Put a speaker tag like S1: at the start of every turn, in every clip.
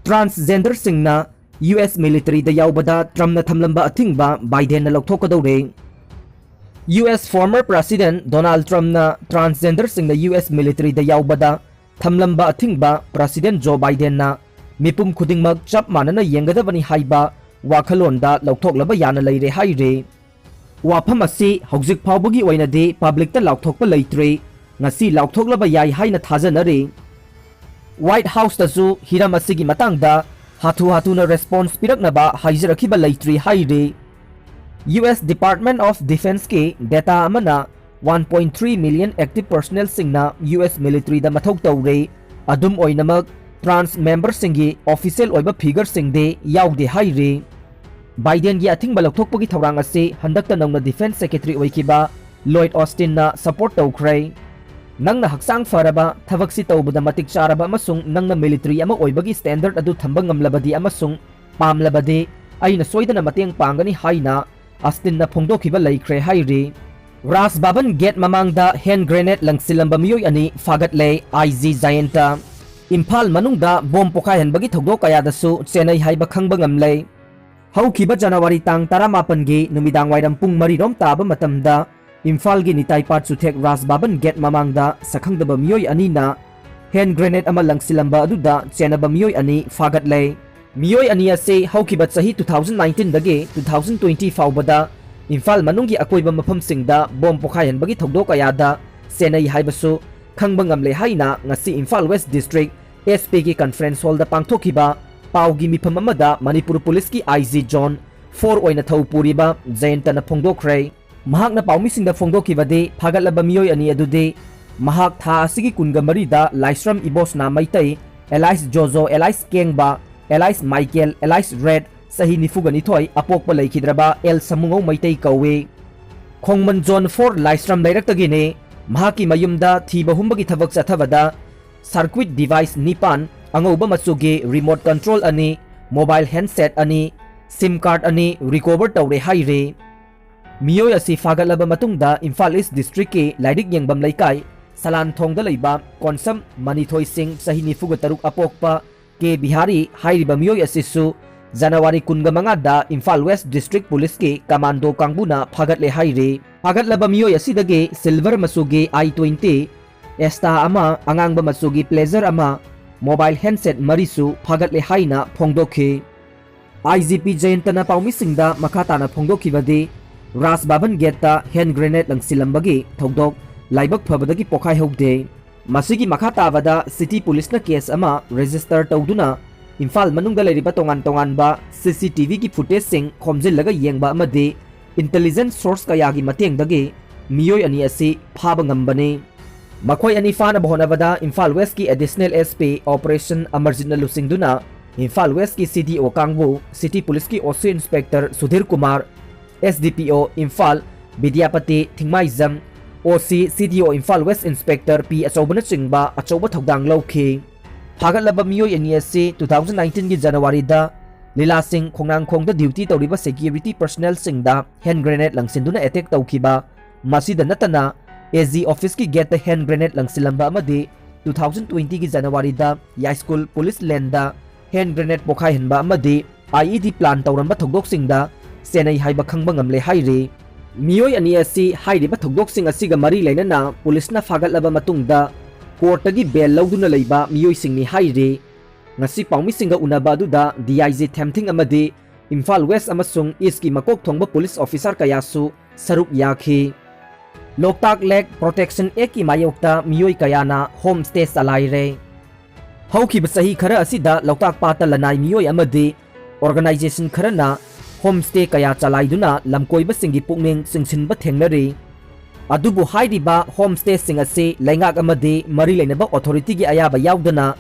S1: ट्रांसजेंडरसिंगना US military दा यावबदा ट्रम्पना थमलंबा अथिंगबा Biden ना लौथोकदौरे US former president Donald Trump na transgender sing na US military da yaubada thamlamba athingba president Joe Biden na mipum khudingmak chap manana yengadabani haiba wakhalonda lauthoklaba yana leire haire wafam asi hojik phawbagi oina de public ta lauthokpa leitre ngasi lauthoklaba yai haina thajanare White House ta su hiram asigi matangda hatu na response piraknaba haijarakhiba leitre haire US Department of Defense के data amana 1.3 million active personnel singna US military da mathok tawre adum oinamak trans member singi official oiba figure singde yaude haire Biden gi athing balok thokpagi thorang ase handakta nongna defense secretary oikiba Lloyd Austin na support tawkhrai nangna haksang faraba thabaksi tawbada matik charaba amasung nangna military ama oibagi standard adu thamba ngamlabadi amasung pamlabade aina soidana mateng pangani haina Austin na phongdokhiba laikre haire Ras Baban Gate mamangda hand grenade langsilamba miyoi ani fagat le IG Gianta Imphal manungda bom pokai hanbagi thogdo kaya dasu Chennai haiba khangba ngamle Haukiba January tang 18 gi numidang wairam pung 3 rom taba matamda Imphal gi nitai pat suthek Ras Baban Gate mamangda sakhangdaba miyoi ani na hand grenade ama langsilamba aduda chenaba miyoi ani fagat le Meeoi ani ase haukiba chahi 2019 dage 2020 faubada Imphal manunggi akoiba mafam singda bom pokhai hanbagi thogdo kayada Chennai haibasu khangba ngamle haina ngasi Imphal West District SP gi conference hall da pangthokiba paugi mifam amada Manipur Police ki IG John 4 oina thopuriba Gianta na phongdokhrei mahak na paumi singda phongdokibade phagalaba Meeoi ani adude mahak tha asigi kunga mari da Laisram Ibos na maitai Elias Jojo Elias Kengba Elias Michael Elias Red sahi nifugani thoi apokpa laikhidraba El Samungau maitai kawe Khongman John 4 Laisram lairakagine mahaki mayumda thiba humbagi thabak chathabada circuit device nipan angauba machuge remote control ani mobile handset ani sim card ani recover tawre haire Meeoi asi fagalaba matungda Imphal East District ke laidik yengbam laikai Salan thongda leiba Konsam Manithoi Singh sahi nifuga taruk apokpa के बिहारी हाइरिबा मियोई असिसु जनवरी कुनगमंगा दा Imphal west district police के commando कांगबुना फागतले हाइरे फागतलबा मियोई असिदगे सिल्वर मसुगे I-20 एस्टा अमा अंगांगबा मसुगे प्लेजर अमा मोबाइल हैंडसेट मरिसु फागतले हाइना फोंगदोखे IGP जयंतना पाउमी सिंगदा मखाताना फोंगदोखिबदे रास बाबन गेटता हैंड ग्रेनेड लंगसिलंबगे थौदोक लाइबक फबदगी पोखाय हौदे Masigi makhatabada city police na case ama register tawduna Imphal manungda leiriba tongan ba CCTV ki footage sing khomjillaga yengba amade intelligence source kayagi matengdage Meeoi ani asi phaba ngambane makhoi ani fana bhonabada Imphal West ki additional SP operation amarjina lusingduna Imphal West ki CDO kangbu city police ki OC inspector Sudhir Kumar SDPO Imphal Vidyapati Thingmaizam OC CDO Imphal West Inspector P Achobana chingba achoba thodang lauki phagalaba Meeoi ani ase 2019 gi January da Lila Singh khongnang khongda duty tawriba security personnel singda hand grenade langsinduna attack tawkiba masida natana AG office ki get the hand grenade langsilamba amade 2020 gi January da High School Police Land da hand grenade pokhai henba amade IED plan tawramba thogdok singda Chennai haiba khangba ngamle haire Meeoi ani asi hairiba thogdok sing asiga mari lainana police na fagalaba matungda court gi bail lauduna leiba Meeoi singni haire ngasi paumi singa unaba aduda DIG Thamthing amade Imphal West amasung East ki makok thongba police officer kayasu saruk yakhi Loktak Lake Protection Act ki Mayokta Meeoi Kayana Homestay Challaire haukiba sahi khara asida Loktak pata lanai Meeoi amade organization kharana Homestay kaya chalaiduna lamkoiba singi pukning singsinba thengnari adubu hairiba homestay sing ase laingak amade mari leinaba authority gi ayaba yaudana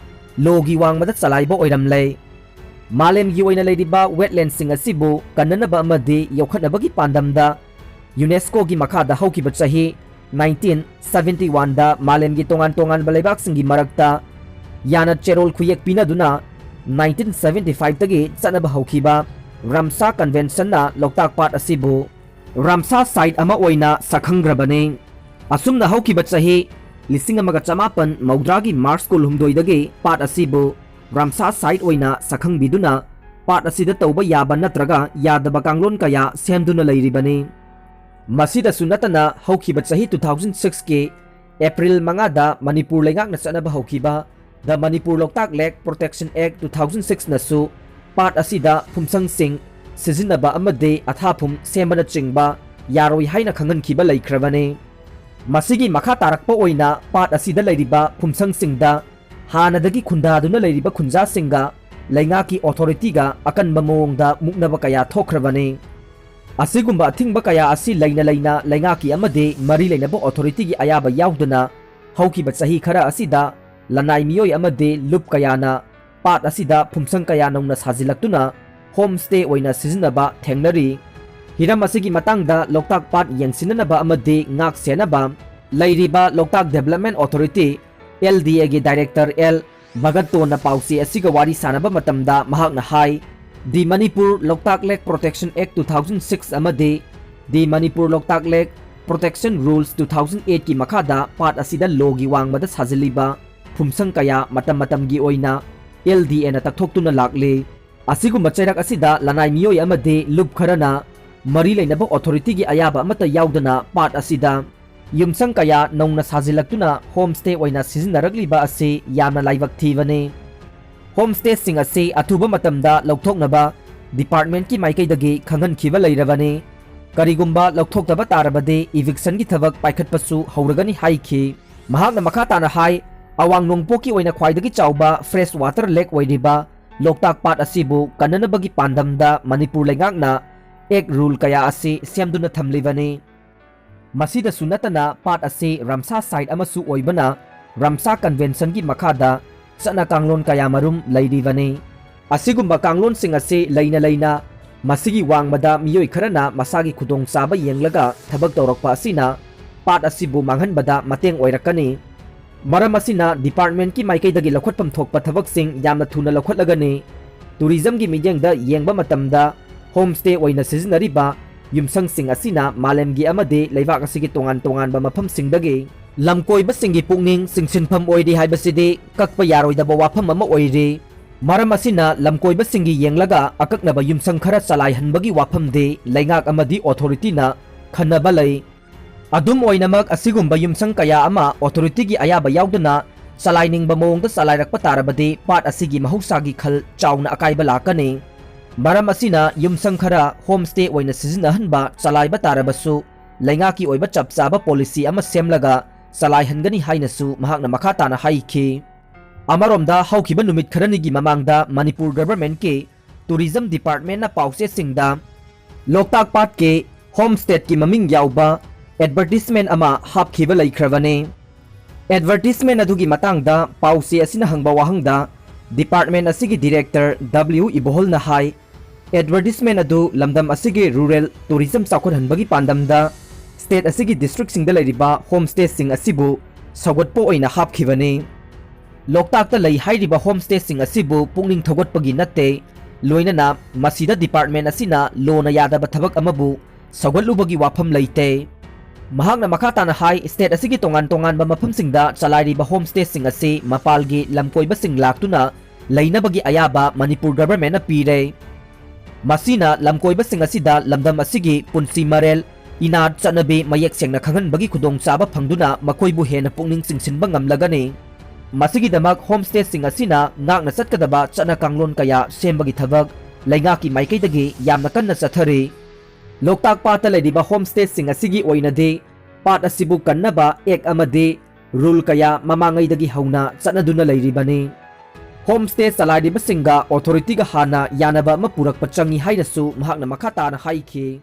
S1: logi wangmada chalaiba oiramle malem gi oina leiriba wetland sing asibu kannanaba amade yokhanabagi pandamda UNESCO gi makhada haukiba chahi 1971 da malem gi tongan balaibak singi marakta yana cherol khuyek pinaduna 1975 tagi chanaba haukiba Ramsa Convention na Loktak Pat asibu Ramsa site ama oina sakhangrabane asumna haukiba chahi 1980 March 16 dage Pat asibu Ramsar site oina sakhang biduna pat asida tauba yaba natraga yadaba kanglon kaya semduna leiribani. Masida sunatana haukiba sahi 2006 ke April mangada Manipur lengak na sanaba haukiba the Manipur Loktak Lake Protection Act 2006 nasu pat asida phumsang sing sizinaba amade athapum semana chingba yaroi haina khangan kiba leikrabane. Masigi makha tarakpa oina pat asida leiriba phumsang singda hanadagi khundaduna leiriba khunja singa leingaki authority ga akan mamongda muknaba kaya thokrabane. Asigumba athingba kaya asi leina leingaki amade mari leinaba authority gi ayaba yauduna haukiba sahi khara asida lanai Meeoi amade lup Kayana pat asida phumsang kaya nongna sajilaktuna homestay oina sizinaba thengnari. Hiram asigi matangda Loktak pat yengsinanaba amade ngak senaba leiriba Loktak Development Authority LDA gi Director L Bagato na pausi asiga wari sanaba matamda mahak na hai the Manipur Loktak Lake Protection Act 2006 amade the Manipur Loktak Lake Protection Rules 2008 ki makada pat asida logi wangmada sajiliba phumsang kaya matam gi oina LDA na takthoktu na lakle. Asigumba chairak asida lanai Meeoi amade lup kharana mari leinaba authority gi ayaba amata yaudana pat asida yumsang kaya nongna sajilaktuna homestay oina sizinaragliba ase yamna laibak thibane. Homestay sing ase athuba matamda lokthoknaba department ki maikaidagi khangan khiba leirabane. Karigumba lokthokdaba tarabade eviction gi thabak paikhatpasu hauragani haikhi. Mahakna makha tana hai awang nongpoki oina khwaidagi chauba fresh water lake oiriba Loktak pat asibu kananabagi pandamda Manipur lengakna ek rule kaya ase semduna thamlibane. Masida sunatana pat ase Ramsar site amasu oibana Ramsar convention gi makada sana kanglon kaya marum leiribane. Asigumba kanglon sing ase leina masigi wangmada Meeoi kharana masagi khudong saba yenglaga thabak tawrakpa asina pat asibu manghanbada mateng oirakani. Maram asina department ki maikaidagi lakhotpam thokpa thabak sing yamna thuna lakhotlagani. Tourism gi midyangda yengba matamda homestay oina sizinariba yumsang sing asina malemgi amade leibak asigi tongan ba mafam singdagi lamkoiba singi pukning singsinpham oiri haibasidi kakpa yaroidaba wafam ama oiri. Maram asina lamkoiba singi yenglaga akaknaba yumsang khara chalaihanbagi wafamde leingak amadi authority na khanaba lei. Adum oinamak asigumba yumsang kaya ama authority gi ayaba yaudana salainingba mawongda salairakpa tarabadi pat asigi mahusagi khal chauna akaiba lakani. Maram asina yumsang khara homestay oina sizinahanba salaiba tarabasu leingaki oiba chapchaba policy ama semlaga salaihangani hainasu mahakna makha tana haikhi. Amaromda haukiba numit kharanigi mamangda Manipur government ke tourism department na pause singda Loktak pat ke homestay ki maming yauba advertisement ama hapkhiba leikravane. Advertisement adugi matangda pause asina hangba wahangda department asigi director W Ibohol na hai advertisement adu lamdam asigi rural tourism sakhothanbagi pandamda state asigi district singda leiriba homestay sing asibu sawatpo oina hapkhibane. Loktak ta lei hairiba homestay sing asibu pungning thogotpagi natte loinana masida department asina lona yadaba thabak amabu sawalubagi wafam leite. Mahakna makha tana hai state asigi tongan ba mafam singda chalairiba homestay sing ase mapalgi lamkoiba sing laktuna leinabagi ayaba Manipur government na pire. Masina lamkoiba sing asida lamdam asigi punsi marel inad chanabe mayek sengna khanganbagi khudong chaba phangduna makoibu hena pungning singsinba ngamlagani. Masigi damak homestay sing asina ngakna chatkadaba chana kanglon kaya sembagi thabak leingaki maikaidagi yamna kanna chathari. Loktak pata leiriba homestay sing asigi oinade pat asibu kannaba ek amade rule kaya mamangaidagi hauna chanaduna leiribani. Homestay salairiba singa authority ga hana yanaba mapurak pachangi hainasu mahakna makha tana haikhi.